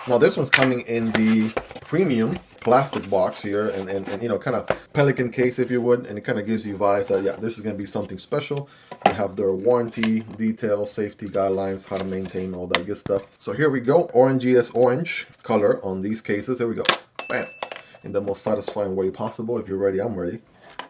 Now this one's coming in the premium plastic box here, and you know, kind of pelican case, if you would, and it kind of gives you vibes that, yeah, this is going to be something special. You have their warranty details, safety guidelines, how to maintain, all that good stuff. So here we go, orangey orange color on these cases. Here we go, bam, in the most satisfying way possible. If you're ready, I'm ready.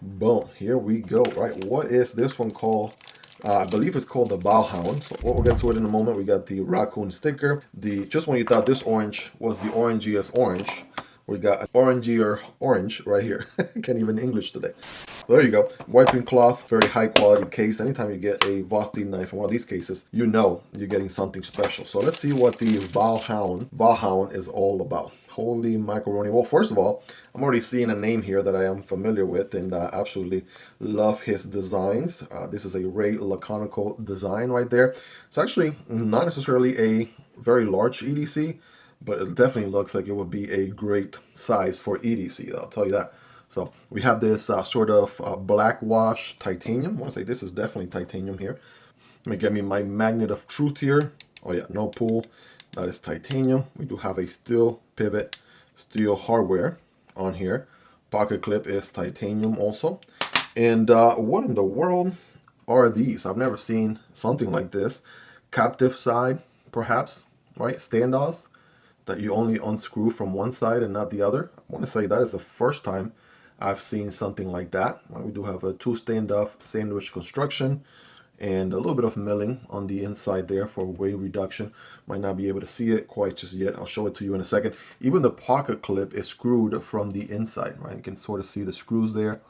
Boom, here we go. Right, what is this one called? I believe it's called the Vallhund. So we'll get to it in a moment. We got the raccoon sticker. Just when you thought this orange was the orangiest orange, we got an orangier orange right here. Can't even English today. So there you go. Wiping cloth, very high quality case. Anytime you get a Vosteed knife in one of these cases, you know you're getting something special. So let's see what the Vallhund is all about. Holy macaroni. Well, first of all, I'm already seeing a name here that I am familiar with, and absolutely love his designs. This is a Ray Laconical design right there. It's actually not necessarily a very large EDC, but it definitely looks like it would be a great size for EDC, I'll tell you that. So we have this sort of black wash titanium. I want to say this is definitely titanium here. Let me get me my magnet of truth here. Oh yeah, no pull. That is titanium. We do have a steel pivot, steel hardware on here. Pocket clip is titanium also. And what in the world are these? I've never seen something like this. Captive side, perhaps, right? Standoffs that you only unscrew from one side and not the other. I want to say that is the first time I've seen something like that. We do have a 2 standoff sandwich construction and a little bit of milling on the inside there for weight reduction. Might not be able to see it quite just yet. I'll show it to you in a second. Even the pocket clip is screwed from the inside, right? You can sort of see the screws there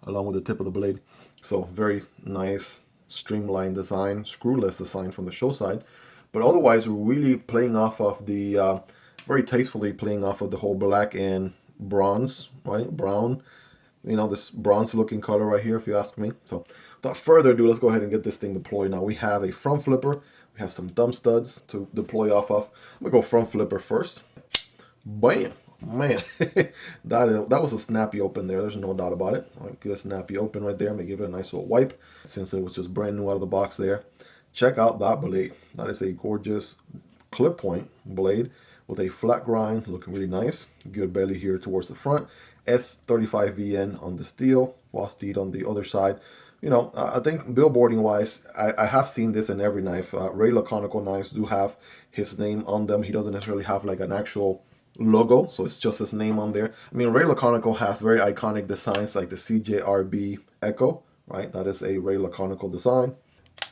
along with the tip of the blade. So very nice streamlined design, screwless design from the show side. But otherwise, we're really playing off of the, very tastefully playing off of the whole black and bronze, right? Brown, you know, this bronze looking color right here, if you ask me. So without further ado, let's go ahead and get this thing deployed. Now we have a front flipper. We have some thumb studs to deploy off of. I'm gonna go front flipper first. Bam, man, that was a snappy open there. There's no doubt about it. All right, good snappy open right there. I'm gonna give it a nice little wipe since it was just brand new out of the box there. Check out that blade. That is a gorgeous clip point blade with a flat grind, looking really nice. Good belly here towards the front. S35VN on the steel, Vosteed on the other side. You know, I think billboarding wise, I have seen this in every knife. Ray Laconical knives do have his name on them. He doesn't necessarily have like an actual logo, so it's just his name on there. I mean, Ray Laconical has very iconic designs like the CJRB Ekko, right? That is a Ray Laconical design.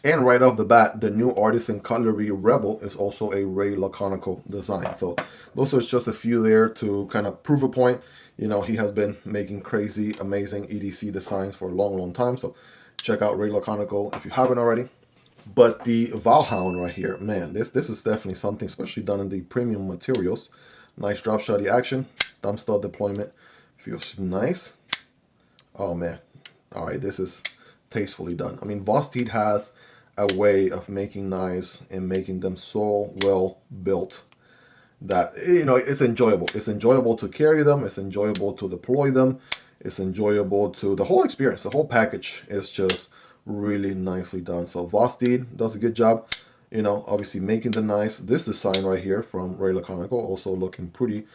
And right off the bat, the new Artisan Cutlery Revel is also a Ray Laconical design. So those are just a few there to kind of prove a point. You know, he has been making crazy, amazing EDC designs for a long, long time. So check out Ray Laconical if you haven't already. But the Vallhund right here, man, this is definitely something, especially done in the premium materials. Nice drop shotty action, thumb stud deployment, feels nice. Oh man, all right, this is tastefully done. I mean, Vosteed has a way of making knives and making them so well built that, you know, it's enjoyable. It's enjoyable to carry them. It's enjoyable to deploy them. It's enjoyable to the whole experience. The whole package is just really nicely done. So Vosteed does a good job, you know, obviously making the knives. This design right here from Ray Laconical also looking pretty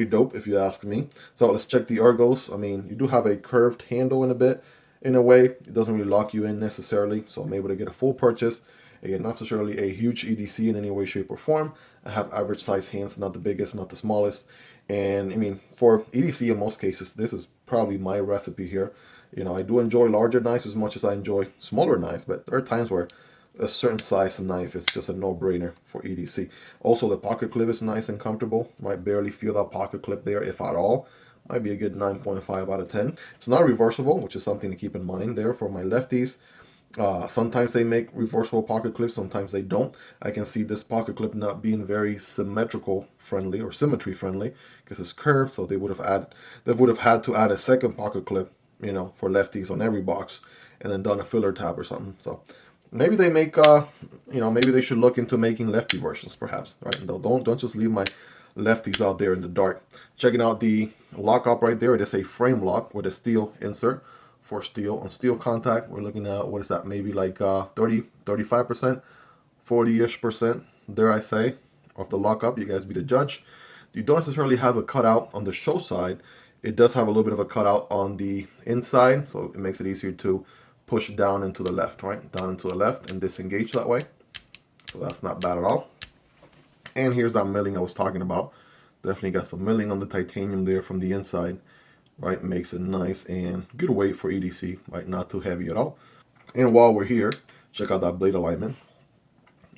dope if you ask me. So let's check the ergos. I mean, you do have a curved handle in a bit. In a way, it doesn't really lock you in necessarily, so I'm able to get a full purchase. Again, not necessarily a huge EDC in any way, shape, or form. I have average size hands, not the biggest, not the smallest. And I mean, for EDC in most cases, this is probably my recipe here. You know, I do enjoy larger knives as much as I enjoy smaller knives, but there are times where a certain size knife is just a no-brainer for EDC. Also, the pocket clip is nice and comfortable. Might barely feel that pocket clip there, if at all. Might be a good 9.5 out of 10. It's not reversible, which is something to keep in mind there for my lefties. Sometimes they make reversible pocket clips, sometimes they don't. I can see this pocket clip not being very symmetrical friendly or symmetry friendly because it's curved, so they would have had to add a second pocket clip, you know, for lefties on every box and then done a filler tab or something. So maybe they make you know, maybe they should look into making lefty versions perhaps, right? Don't just leave my lefties out there in the dark. Checking out the lockup right there. It is a frame lock with a steel insert for steel on steel contact. We're looking at, what is that, maybe like 35%, 40-ish%, dare I say, of the lockup. You guys be the judge. you don't necessarily have a cutout on the show side. It does have a little bit of a cutout on the inside, so it makes it easier to push down into the left, right? Down into the left and disengage that way. So that's not bad at all. And here's that milling I was talking about. Definitely got some milling on the titanium there from the inside, right? Makes it nice and good weight for EDC, right? Not too heavy at all. And while we're here, check out that blade alignment.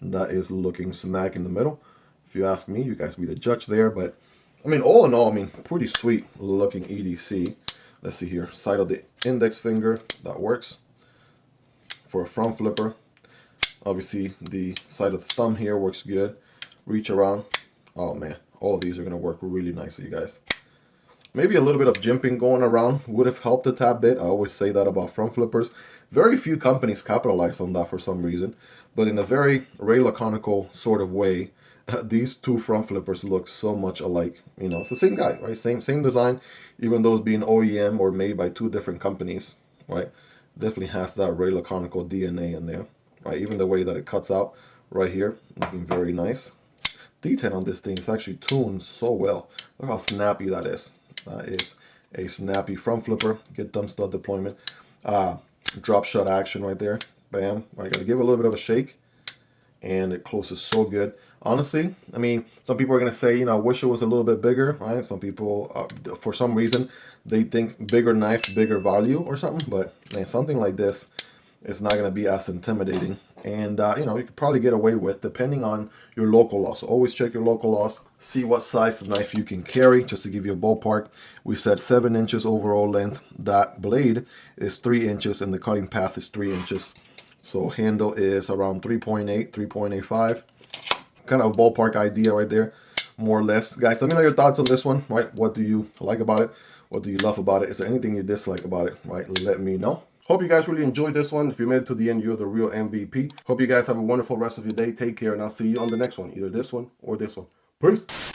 That is looking smack in the middle. If you ask me, you guys be the judge there. But I mean, all in all, I mean, pretty sweet looking EDC. Let's see here. Side of the index finger, that works. For a front flipper, obviously the side of the thumb here works good. Reach around. Oh man, all of these are going to work really nicely, you guys. Maybe a little bit of jimping going around would have helped a tad bit. I always say that about front flippers. Very few companies capitalize on that for some reason. But in a very Ray Laconical sort of way, these two front flippers look so much alike. You know, it's the same guy, right? Same design, even though it's being OEM or made by two different companies, right? Definitely has that Ray Laconical DNA in there, right? Even the way that it cuts out right here, looking very nice. Detail on this thing is actually tuned so well. Look how snappy that is. That is a snappy front flipper. Get thumb stud deployment. Drop shot action right there. Bam. I gotta give it a little bit of a shake, and it closes so good. Honestly, I mean, some people are gonna say, you know, I wish it was a little bit bigger, right? Some people, for some reason, they think bigger knife, bigger value or something. But man, something like this is not gonna be as intimidating, and you know, you could probably get away with depending on your local laws. So always check your local laws. See what size of knife you can carry. Just to give you a ballpark, we said 7 inches overall length. That blade is 3 inches, and the cutting path is 3 inches. So handle is around 3.8, 3.85. Kind of a ballpark idea right there, more or less. Guys, let me know your thoughts on this one, right? What do you like about it? What do you love about it? Is there anything you dislike about it, right? Let me know. Hope you guys really enjoyed this one. If you made it to the end, you're the real MVP. Hope you guys have a wonderful rest of your day. Take care, and I'll see you on the next one. Either this one or this one. Peace.